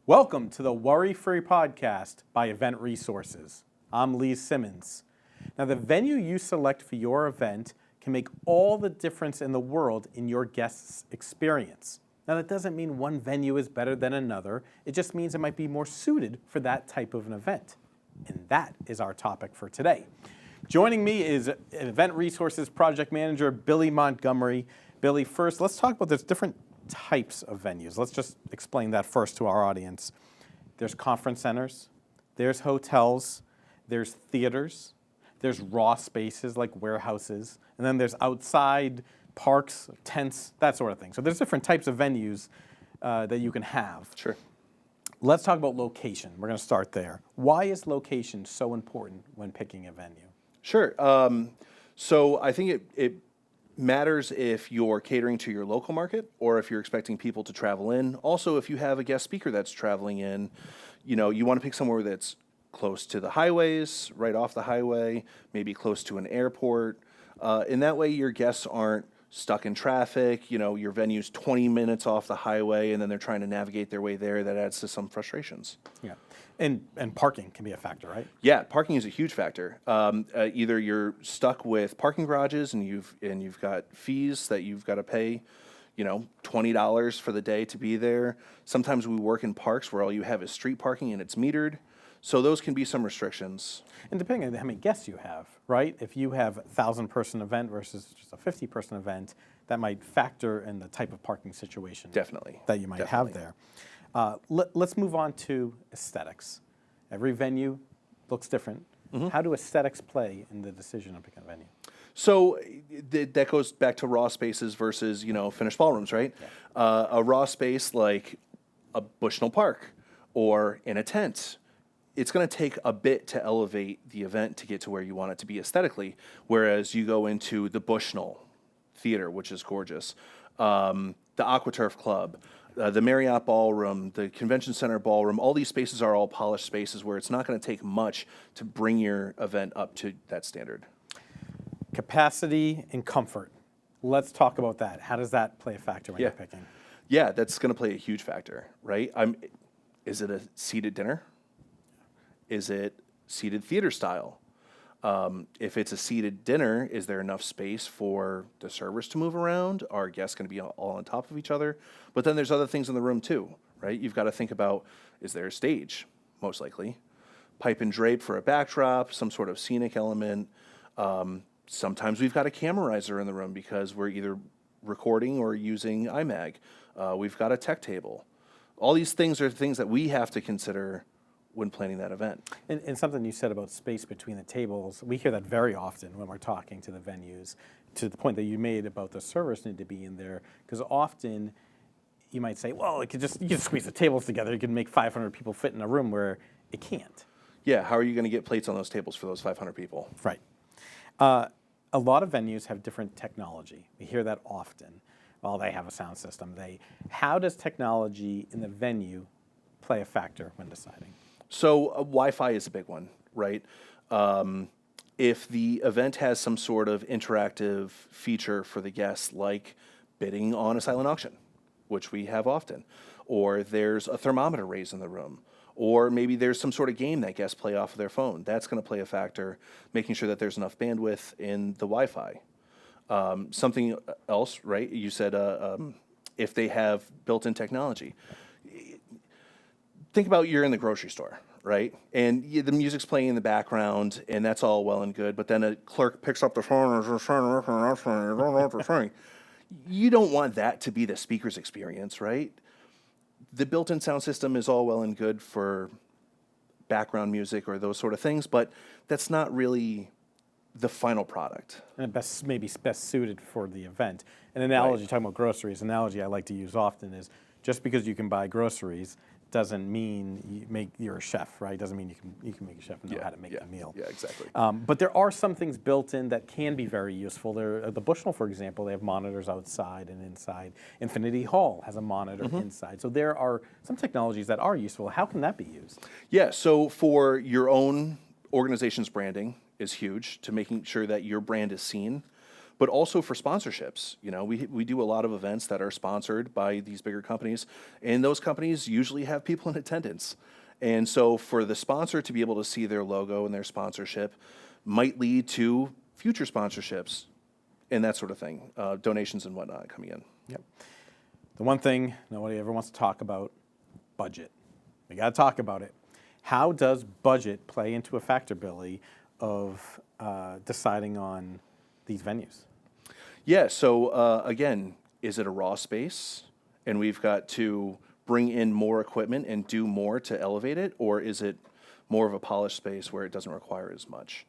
Welcome to the Worry-Free Podcast by Event Resources. I'm Lee Simmons. Now, the venue you select for your event can make all the difference in the world in your guests' experience. Now, that doesn't mean one venue is better than another. It just means it might be more suited for that type of an event. And that is our topic for today. Joining me is Event Resources Project Manager Billy Montgomery. Billy, first, let's talk about this different types of venues. Let's just explain that first to our audience. There's conference centers, there's hotels, there's theaters, there's raw spaces like warehouses, and then there's outside parks, tents, that sort of thing. So there's different types of venues that you can have. Sure. Let's talk about location. We're going to start there. Why is location so important when picking a venue? Sure. So I think it matters if you're catering to your local market or if you're expecting people to travel in. Also, if you have a guest speaker that's traveling in, you want to pick somewhere that's close to the highways, right off the highway, maybe close to an airport. In that way, your guests aren't stuck in traffic. Your venue's 20 minutes off the highway, and then they're trying to navigate their way there. That adds to some frustrations. Yeah, and parking can be a factor, right? Yeah, parking is a huge factor. Either you're stuck with parking garages and you've got fees that you've got to pay, $20 for the day to be there. Sometimes we work in parks where all you have is street parking and it's metered. So those can be some restrictions. And depending on how many guests you have, right? If you have a 1,000-person event versus just a 50-person event, that might factor in the type of parking situation Definitely. that you might have there. Let's move on to aesthetics. Every venue looks different. Mm-hmm. How do aesthetics play in the decision on picking a venue? So that goes back to raw spaces versus, finished ballrooms, right? Yeah. A raw space like a Bushnell Park or in a tent, it's going to take a bit to elevate the event to get to where you want it to be aesthetically, whereas you go into the Bushnell Theater, which is gorgeous, the AquaTurf Club, the Marriott Ballroom, the Convention Center Ballroom, all these spaces are all polished spaces where it's not going to take much to bring your event up to that standard. Capacity and comfort. Let's talk about that. How does that play a factor when you're picking? Yeah, that's going to play a huge factor, right? Is it a seated dinner? Is it seated theater style? If it's a seated dinner, is there enough space for the servers to move around? Are guests going to be all on top of each other? But then there's other things in the room too, right? You've got to think about, is there a stage? Most likely. Pipe and drape for a backdrop, some sort of scenic element. Sometimes we've got a camerizer in the room because we're either recording or using iMag. We've got a tech table. All these things are things that we have to consider when planning that event. And something you said about space between the tables, we hear that very often when we're talking to the venues, to the point that you made about the servers need to be in there, because often you might say, well, you can squeeze the tables together, you can make 500 people fit in a room where it can't. Yeah, how are you going to get plates on those tables for those 500 people? Right. A lot of venues have different technology. We hear that often. Well, they have a sound system. How does technology in the venue play a factor when deciding? So Wi-Fi is a big one, right? If the event has some sort of interactive feature for the guests, like bidding on a silent auction, which we have often, or there's a thermometer raised in the room, or maybe there's some sort of game that guests play off of their phone, that's going to play a factor, making sure that there's enough bandwidth in the Wi-Fi. Something else, right? You said if they have built-in technology. Think about you're in the grocery store, right? And the music's playing in the background, and that's all well and good, but then a clerk picks up the phone and you don't want that to be the speaker's experience, right? The built-in sound system is all well and good for background music or those sort of things, but that's not really the final product. And maybe best suited for the event. An analogy, talking about groceries, analogy I like to use often is just because you can buy groceries doesn't mean you're a chef, right? Doesn't mean you can make a chef and know how to make the meal. Yeah, exactly. But there are some things built in that can be very useful. The Bushnell, for example, they have monitors outside and inside. Infinity Hall has a monitor inside. So there are some technologies that are useful. How can that be used? Yeah, so for your own organization's branding is huge to making sure that your brand is seen. but also for sponsorships. We do a lot of events that are sponsored by these bigger companies, and those companies usually have people in attendance. And so for the sponsor to be able to see their logo and their sponsorship might lead to future sponsorships and that sort of thing, donations and whatnot coming in. Yep. The one thing nobody ever wants to talk about, budget. We got to talk about it. How does budget play into a factor, Billy, of deciding on these venues? Yeah, so again, is it a raw space and we've got to bring in more equipment and do more to elevate it, or is it more of a polished space where it doesn't require as much?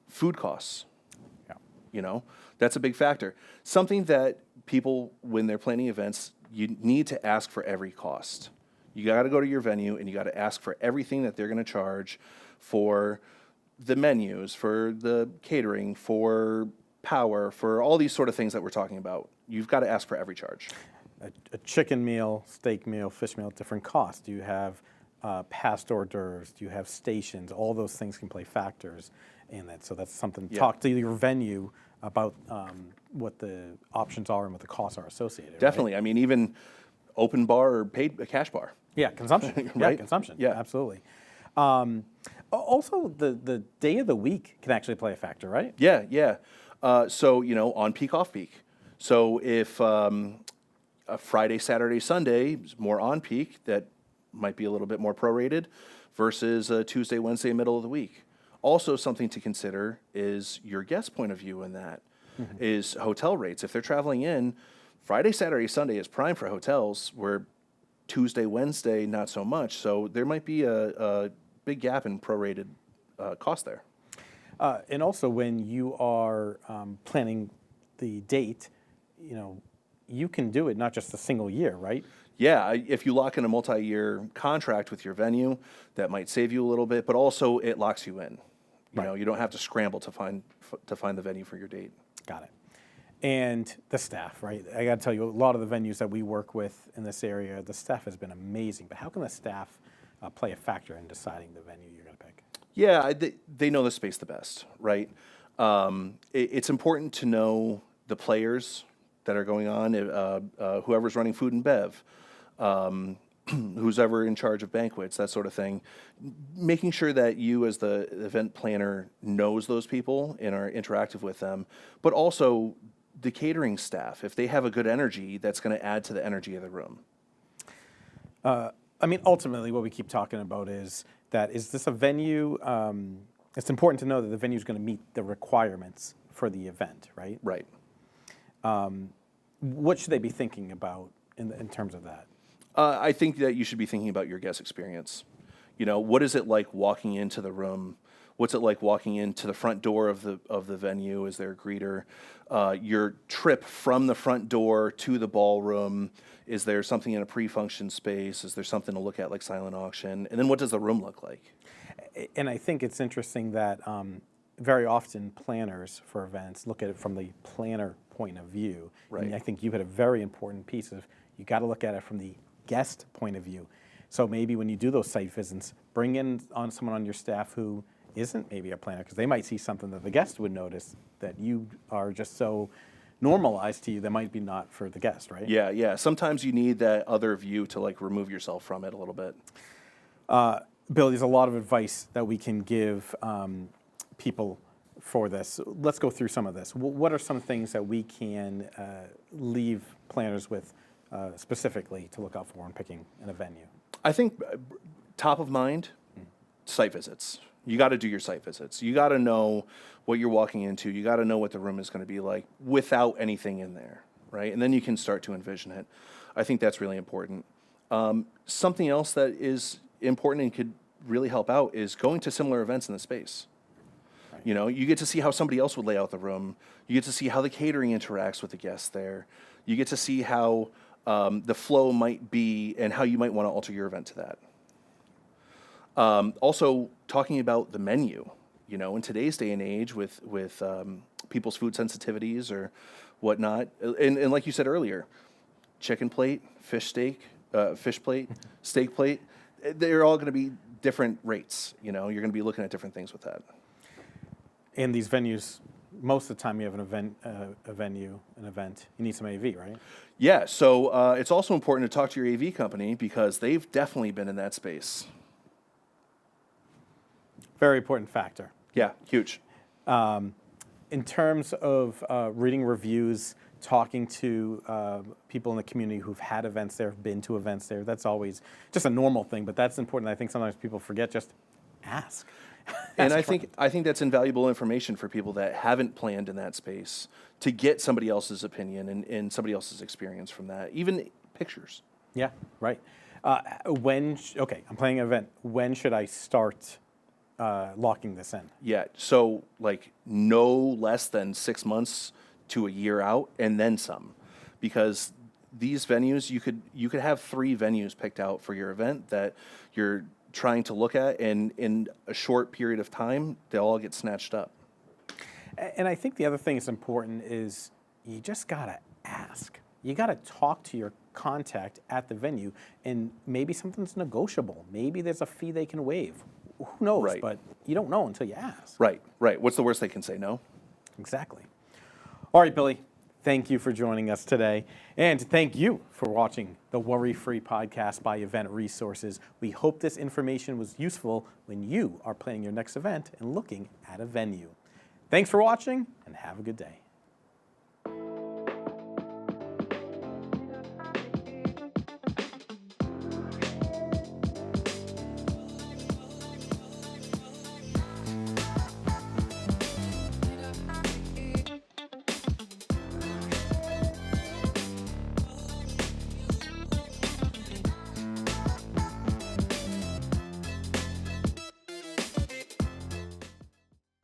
Food costs. Yeah. That's a big factor. Something that people, when they're planning events, you need to ask for every cost. You got to go to your venue and you got to ask for everything that they're going to charge for the menus, for the catering, for power, for all these sort of things that we're talking about. You've got to ask for every charge. A chicken meal, steak meal, fish meal, different costs. Do you have past hors d'oeuvres? Do you have stations? All those things can play factors in that. So that's something. Yeah. Talk to your venue about what the options are and what the costs are associated. Definitely. Right? I mean, even open bar or paid a cash bar. Yeah, consumption. Right? Yeah, consumption. Yeah. Absolutely. Also, the day of the week can actually play a factor, right? Yeah. So, on peak, off peak. So if a Friday, Saturday, Sunday is more on peak, that might be a little bit more prorated versus a Tuesday, Wednesday, middle of the week. Also, something to consider is your guest point of view in that is hotel rates. If they're traveling in, Friday, Saturday, Sunday is prime for hotels, where Tuesday, Wednesday, not so much. So there might be a big gap in prorated cost there. And also, when you are planning the date, you can do it not just a single year, right? Yeah, if you lock in a multi-year contract with your venue, that might save you a little bit, but also it locks you in. You don't have to scramble to find the venue for your date. Got it. And the staff, right? I got to tell you, a lot of the venues that we work with in this area, the staff has been amazing. But how can the staff play a factor in deciding the venue you're going to pick? Yeah, they know the space the best, right? It's important to know the players that are going on, whoever's running food and bev, who's ever in charge of banquets, that sort of thing. Making sure that you as the event planner knows those people and are interactive with them, but also the catering staff, if they have a good energy, that's going to add to the energy of the room. Ultimately, what we keep talking about is this a venue? It's important to know that the venue is going to meet the requirements for the event, right? Right. What should they be thinking about in terms of that? I think that you should be thinking about your guest experience. What is it like walking into the room? What's it like walking into the front door of the venue? Is there a greeter? Your trip from the front door to the ballroom, is there something in a pre-function space? Is there something to look at like silent auction? And then what does the room look like? And I think it's interesting that very often planners for events look at it from the planner point of view. Right. And I think you had a very important piece of you got to look at it from the guest point of view. So maybe when you do those site visits, bring in someone on your staff who isn't maybe a planner, because they might see something that the guest would notice that you are just so normalized to you that might be not for the guest, right? Yeah. Sometimes you need that other view to like remove yourself from it a little bit. Bill, there's a lot of advice that we can give people for this. Let's go through some of this. What are some things that we can leave planners with specifically to look out for when picking a venue? I think top of mind, site visits. You got to do your site visits. You got to know what you're walking into. You got to know what the room is going to be like without anything in there, right? And then you can start to envision it. I think that's really important. Something else that is important and could really help out is going to similar events in the space. Right. You get to see how somebody else would lay out the room. You get to see how the catering interacts with the guests there. You get to see how the flow might be and how you might want to alter your event to that. Also, talking about the menu, in today's day and age with people's food sensitivities or whatnot, and like you said earlier, chicken plate, fish plate, steak plate, they're all going to be different rates. You're going to be looking at different things with that. And these venues, most of the time you have an event, you need some AV, right? Yeah, so it's also important to talk to your AV company because they've definitely been in that space. Very important factor. Yeah, huge. In terms of reading reviews, talking to people in the community who've had events there, been to events there, that's always just a normal thing, but that's important. I think sometimes people forget, just ask. And I think that's invaluable information for people that haven't planned in that space to get somebody else's opinion and somebody else's experience from that, even pictures. Yeah, right. Okay, I'm planning an event. When should I start locking this in? Yeah, so like no less than 6 months to a year out, and then some, because these venues you could have 3 venues picked out for your event that you're trying to look at, and in a short period of time, they'll all get snatched up. And I think the other thing that's important is you just gotta ask. You gotta talk to your contact at the venue, and maybe something's negotiable. Maybe there's a fee they can waive. Who knows? Right. But you don't know until you ask. Right. What's the worst they can say? No? Exactly. All right, Billy. Thank you for joining us today. And thank you for watching the Worry Free podcast by Event Resources. We hope this information was useful when you are planning your next event and looking at a venue. Thanks for watching, and have a good day.